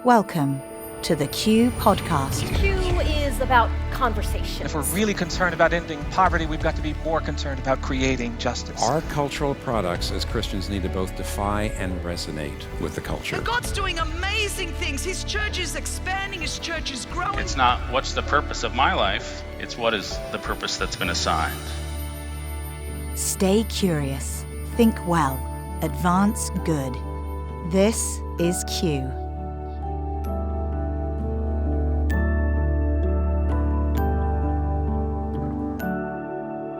Welcome to the Q Podcast. Q is about conversation. If we're really concerned about ending poverty, we've got to be more concerned about creating justice. Our cultural products as Christians need to both defy and resonate with the culture. And God's doing amazing things. His church is expanding, his church is growing. It's not what's the purpose of my life, it's what is the purpose that's been assigned. Stay curious, think well, advance good. This is Q.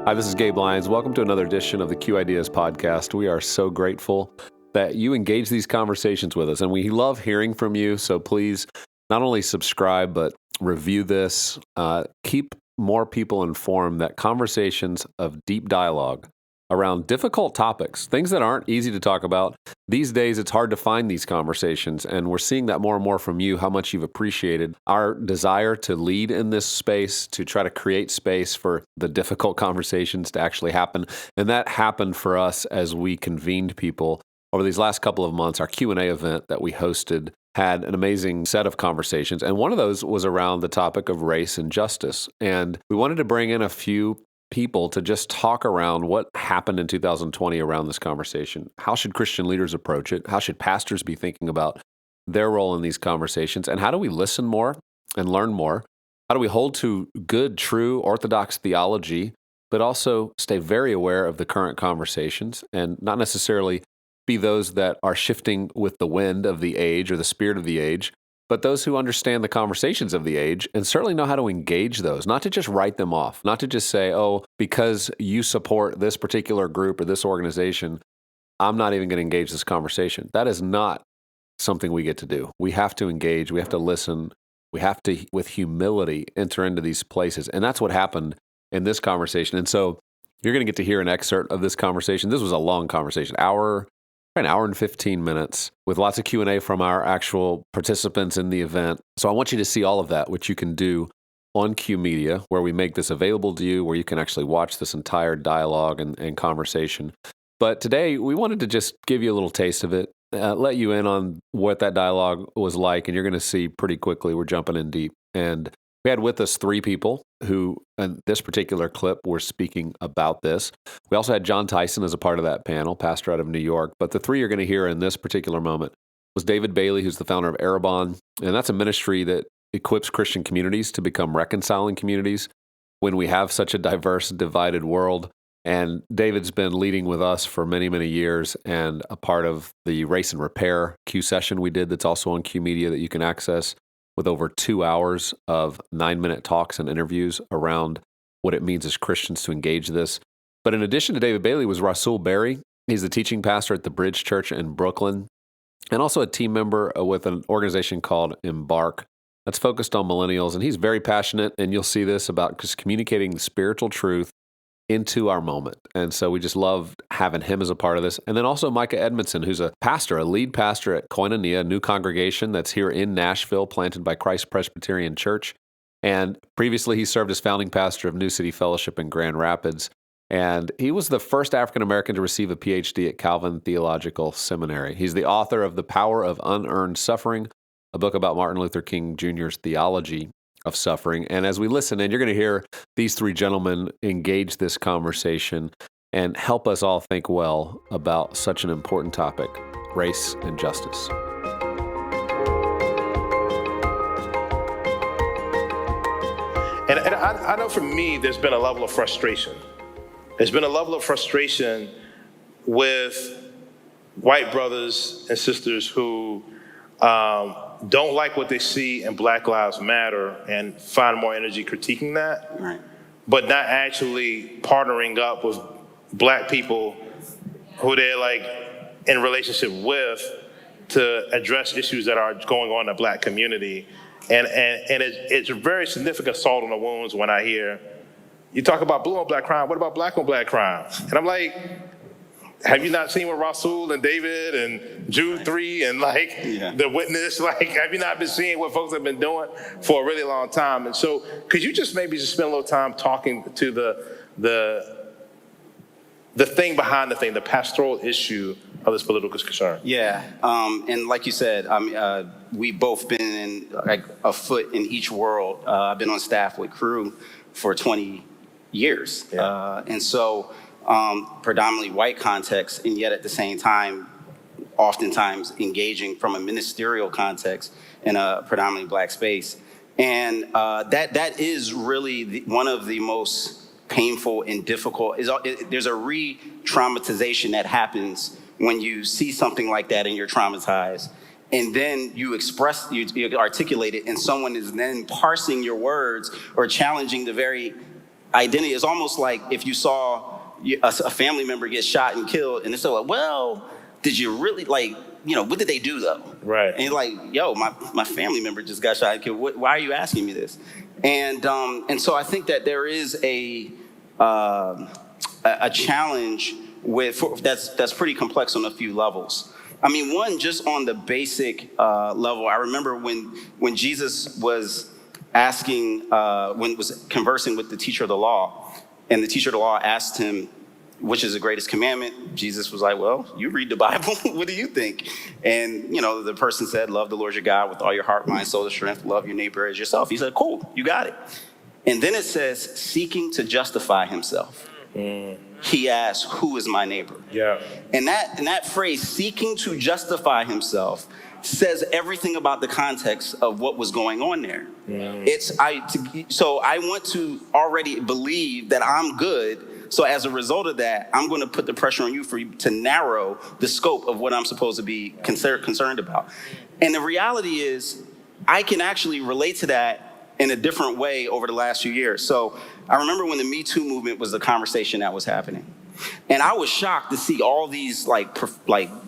Hi, this is Gabe Lyons. Welcome to another edition of the Q Ideas podcast. We are so grateful that you engage these conversations with us, and we love hearing from you. So please not only subscribe, but review this. Keep more people informed that conversations of deep dialogue around difficult topics, things that aren't easy to talk about. These days, it's hard to find these conversations, and we're seeing that more and more from you, how much you've appreciated our desire to lead in this space, to try to create space for the difficult conversations to actually happen. And that happened for us as we convened people over these last couple of months. Our Q&A event that we hosted had an amazing set of conversations, and one of those was around the topic of race and justice. And we wanted to bring in a few people to just talk around what happened in 2020 around this conversation. How should Christian leaders approach it? How should pastors be thinking about their role in these conversations? And how do we listen more and learn more? How do we hold to good, true, orthodox theology, but also stay very aware of the current conversations and not necessarily be those that are shifting with the wind of the age or the spirit of the age, but those who understand the conversations of the age and certainly know how to engage those, not to just write them off, not to just say, oh, because you support this particular group or this organization, I'm not even going to engage this conversation. That is not something we get to do. We have to engage. We have to listen. We have to, with humility, enter into these places. And that's what happened in this conversation. And so you're going to get to hear an excerpt of this conversation. This was a long conversation, an hour and 15 minutes with lots of Q&A from our actual participants in the event. So I want you to see all of that, which you can do on Q Media, where we make this available to you, where you can actually watch this entire dialogue and conversation. But today, we wanted to just give you a little taste of it, let you in on what that dialogue was like, and you're going to see pretty quickly we're jumping in deep. And we had with us three people who, in this particular clip, were speaking about this. We also had John Tyson as a part of that panel, pastor out of New York. But the three you're going to hear in this particular moment was David Bailey, who's the founder of Arabon. And that's a ministry that equips Christian communities to become reconciling communities when we have such a diverse, divided world. And David's been leading with us for many, many years and a part of the Race and Repair Q session we did that's also on Q Media that you can access, with over 2 hours of 9-minute talks and interviews around what it means as Christians to engage this. But in addition to David Bailey was Rasool Berry. He's the teaching pastor at the Bridge Church in Brooklyn, and also a team member with an organization called Embark that's focused on millennials. And he's very passionate, and you'll see this, about just communicating the spiritual truth into our moment. And so we just love having him as a part of this. And then also Mika Edmondson, who's a pastor, a lead pastor at Koinonia, a new congregation that's here in Nashville, planted by Christ Presbyterian Church. And previously he served as founding pastor of New City Fellowship in Grand Rapids. And he was the first African-American to receive a PhD at Calvin Theological Seminary. He's the author of The Power of Unearned Suffering, a book about Martin Luther King Jr.'s theology of suffering. And as we listen in, you're going to hear these three gentlemen engage this conversation and help us all think well about such an important topic, race and justice. And I know for me, there's been a level of frustration. There's been a level of frustration with white brothers and sisters who don't like what they see in Black Lives Matter and find more energy critiquing that, right, but not actually partnering up with Black people who they're like in relationship with to address issues that are going on in the Black community. And it's a very significant salt on the wounds when I hear, you talk about blue on black crime, what about black on black crime? And I'm like, have you not seen what Rasool and David and Jude 3 and The Witness, have you not been seeing what folks have been doing for a really long time? And so could you just maybe just spend a little time talking to the thing behind the thing, the pastoral issue of this political concern. Yeah, and like you said, we both been in like a foot in each world. I've been on staff with Crew for 20 years, and so predominantly white context, and yet at the same time, oftentimes engaging from a ministerial context in a predominantly black space, and that is really one of the most painful and difficult. There's a re-traumatization that happens when you see something like that and you're traumatized, and then you articulate it, and someone is then parsing your words or challenging the very identity. It's almost like if you saw a family member get shot and killed, and it's so like, well, did you really, like, you know, what did they do though? Right. And you're like, yo, my family member just got shot and killed. Why are you asking me this? And so I think that there is a challenge that's pretty complex on a few levels. I mean, one, just on the basic level, I remember when Jesus was asking, when was conversing with the teacher of the law, and the teacher of the law asked him, which is the greatest commandment? Jesus was like, well, you read the Bible. What do you think? And, you know, the person said, love the Lord your God with all your heart, mind, soul, and strength. Love your neighbor as yourself. He said, cool, you got it. And then it says, seeking to justify himself. He asked, who is my neighbor? Yeah. And that phrase, seeking to justify himself, says everything about the context of what was going on there. So I want to already believe that I'm good. So as a result of that, I'm going to put the pressure on you to narrow the scope of what I'm supposed to be concerned about. And the reality is, I can actually relate to that in a different way over the last few years. So I remember when the Me Too movement was the conversation that was happening. And I was shocked to see all these like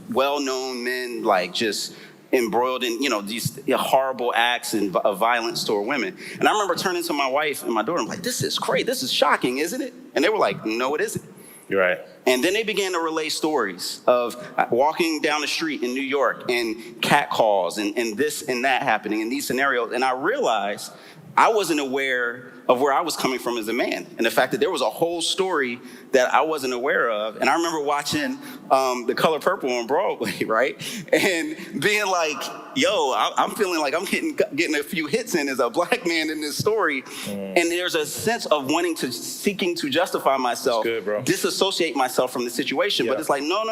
well-known men like just embroiled in, you know, these horrible acts of violence toward women. And I remember turning to my wife and my daughter, I'm like, this is crazy, this is shocking, isn't it? And they were like, no, it isn't. You're right. And then they began to relay stories of walking down the street in New York and catcalls and this and that happening in these scenarios. And I realized I wasn't aware of where I was coming from as a man, and the fact that there was a whole story that I wasn't aware of. And I remember watching The Color Purple on Broadway, right? And being like, yo, I'm feeling like I'm getting a few hits in as a black man in this story. And there's a sense of seeking to justify myself, disassociate myself from the situation. But it's like, no.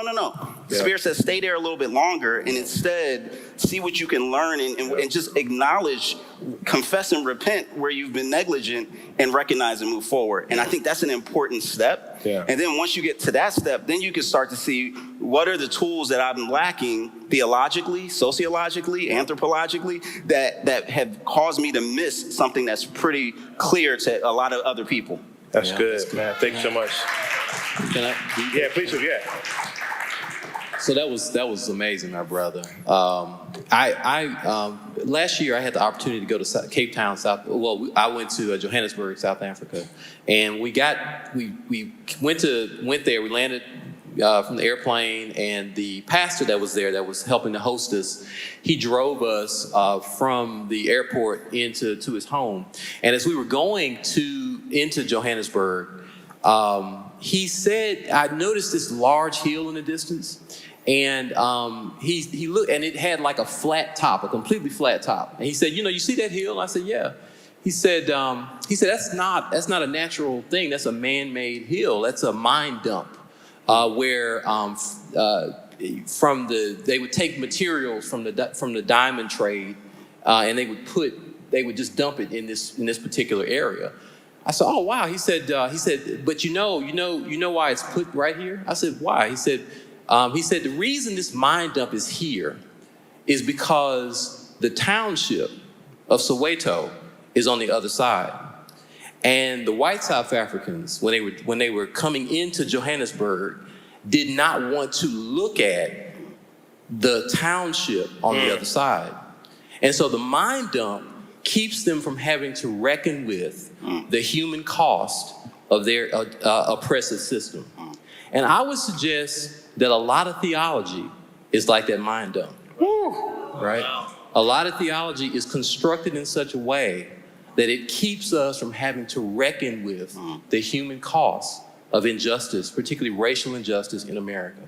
The Spirit says, stay there a little bit longer, and instead see what you can learn and just acknowledge, confess and repent where you've been negligent, and recognize and move forward. And I think that's an important step. And then once you get to that step, then you can start to see what are the tools that I'm lacking theologically, sociologically, anthropologically, that have caused me to miss something that's pretty clear to a lot of other people. That's good, man. Thank you so much. Can I? Yeah, please do. Yeah. So that was amazing, my brother. Last year I had the opportunity to go to Cape Town, I went to Johannesburg, South Africa, and we went there. We landed from the airplane, and the pastor that was there, that was helping to host us, he drove us from the airport to his home. And as we were going into Johannesburg, he said, I noticed this large hill in the distance. And he looked, and it had like a flat top, a completely flat top. And he said, you see that hill? I said, yeah. He said, that's not a natural thing. That's a man-made hill. That's a mine dump, where they would take materials from the diamond trade, and they would just dump it in this particular area. I said, oh wow. He said, but you know why it's put right here? I said, why? He said, the reason this mine dump is here is because the township of Soweto is on the other side. And the white South Africans, when they were coming into Johannesburg, did not want to look at the township on the other side. And so the mine dump keeps them from having to reckon with the human cost of their oppressive system. And I would suggest that a lot of theology is like that mine dump, right? Wow. A lot of theology is constructed in such a way that it keeps us from having to reckon with the human cost of injustice, particularly racial injustice in America.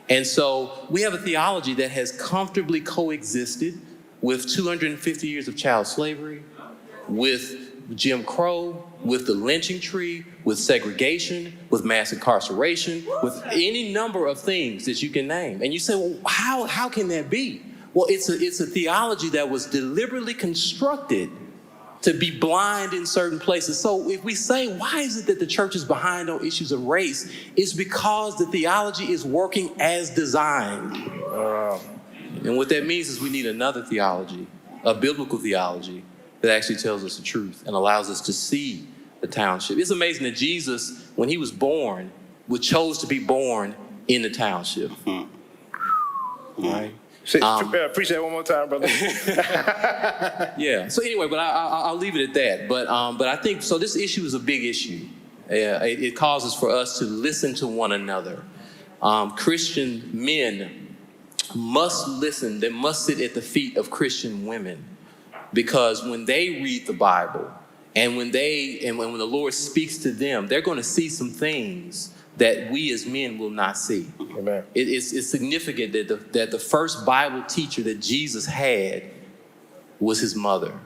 And so we have a theology that has comfortably coexisted with 250 years of child slavery, with Jim Crow, with the lynching tree, with segregation, with mass incarceration, with any number of things that you can name. And you say, well, how can that be? Well, it's a theology that was deliberately constructed to be blind in certain places. So if we say, why is it that the church is behind on issues of race? It's because the theology is working as designed. And what that means is we need another theology, a biblical theology, that actually tells us the truth and allows us to see the township. It's amazing that Jesus, when he was born, chose to be born in the township. Right? Appreciate that one more time, brother. Yeah. So anyway, but I'll leave it at that. But I think, so this issue is a big issue. It causes for us to listen to one another. Christian men must listen. They must sit at the feet of Christian women, because when they read the Bible and when the Lord speaks to them, they're going to see some things that we as men will not see. Amen. It's significant that the first Bible teacher that Jesus had was his mother.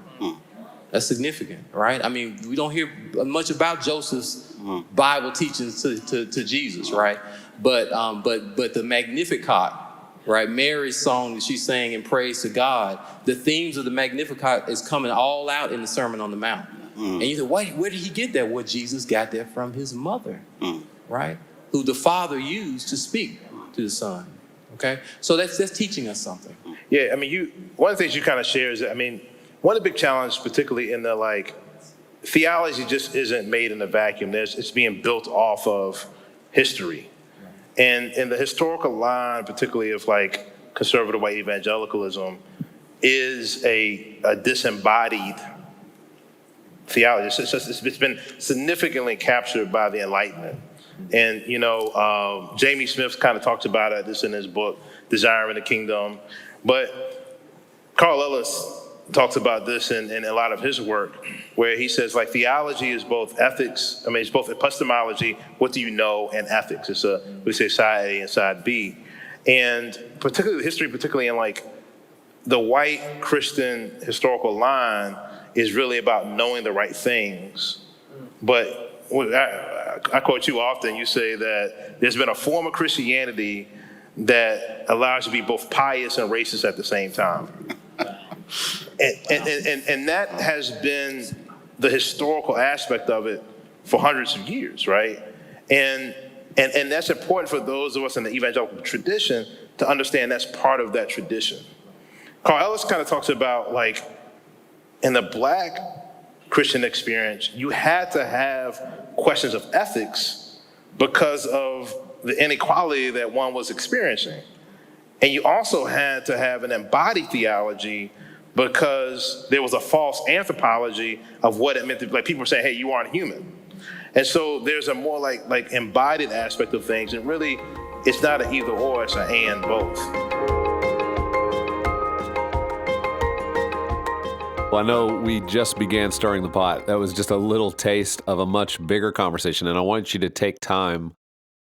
That's significant, right? I mean, we don't hear much about Joseph's Bible teachings to Jesus, right? But the Magnificat, right? Mary's song that she sang in praise to God, the themes of the Magnificat is coming all out in the Sermon on the Mount. And you say, where did he get that? Well, Jesus got that from his mother, right? Who the Father used to speak to the Son. Okay, so that's teaching us something. Yeah, I mean, one of the things you kind of share is that, I mean, one of the big challenges, particularly in the theology just isn't made in a vacuum. It's being built off of history. And in the historical line, particularly of conservative white evangelicalism, is a disembodied theology. It's been significantly captured by the Enlightenment. And, Jamie Smith kind of talks about this in his book, Desiring the Kingdom. But Carl Ellis talks about this in a lot of his work, where he says, theology is both ethics, it's both epistemology, what do you know, and ethics. It's we say side A and side B. And particularly history, particularly in the white Christian historical line, is really about knowing the right things. But I quote you often, you say that there's been a form of Christianity that allows you to be both pious and racist at the same time. And that has been the historical aspect of it for hundreds of years, right? And that's important for those of us in the evangelical tradition to understand that's part of that tradition. Carl Ellis kind of talks about in the Black Christian experience, you had to have questions of ethics because of the inequality that one was experiencing. And you also had to have an embodied theology because there was a false anthropology of what it meant to be. People were saying, hey, you aren't human. And so there's a more embodied aspect of things. And really, it's not an either or, it's an and both. Well, I know we just began stirring the pot. That was just a little taste of a much bigger conversation, and I want you to take time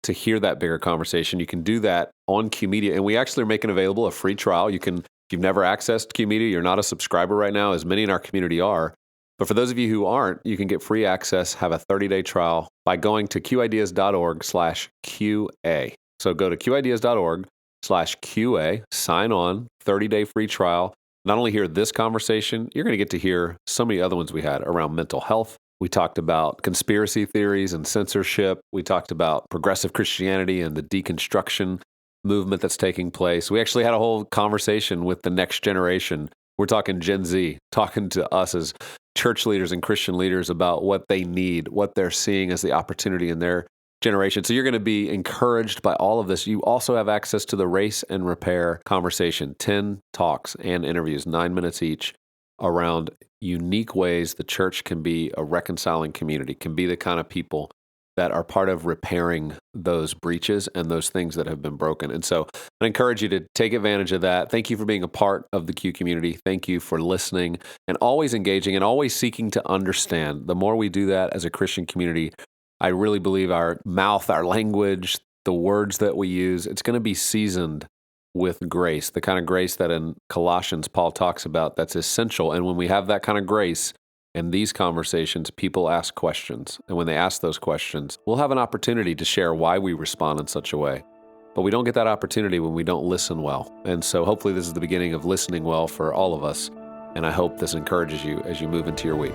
to hear that bigger conversation. You can do that on Q Media, and we actually are making available a free trial. If you've never accessed Q Media, you're not a subscriber right now, as many in our community are. But for those of you who aren't, you can get free access, have a 30-day trial by going to qideas.org/QA. So go to qideas.org/QA, sign on, 30-day free trial. Not only hear this conversation, you're going to get to hear so many other ones we had around mental health. We talked about conspiracy theories and censorship. We talked about progressive Christianity and the deconstruction movement that's taking place. We actually had a whole conversation with the next generation. We're talking Gen Z, talking to us as church leaders and Christian leaders about what they need, what they're seeing as the opportunity in their generation. So you're going to be encouraged by all of this. You also have access to the Race and Repair conversation, 10 talks and interviews, 9 minutes each, around unique ways the church can be a reconciling community, can be the kind of people that are part of repairing those breaches and those things that have been broken. And so I encourage you to take advantage of that. Thank you for being a part of the Q community. Thank you for listening and always engaging and always seeking to understand. The more we do that as a Christian community, I really believe our mouth, our language, the words that we use, it's going to be seasoned with grace, the kind of grace that in Colossians Paul talks about that's essential. And when we have that kind of grace in these conversations, people ask questions. And when they ask those questions, we'll have an opportunity to share why we respond in such a way. But we don't get that opportunity when we don't listen well. And so hopefully this is the beginning of listening well for all of us. And I hope this encourages you as you move into your week.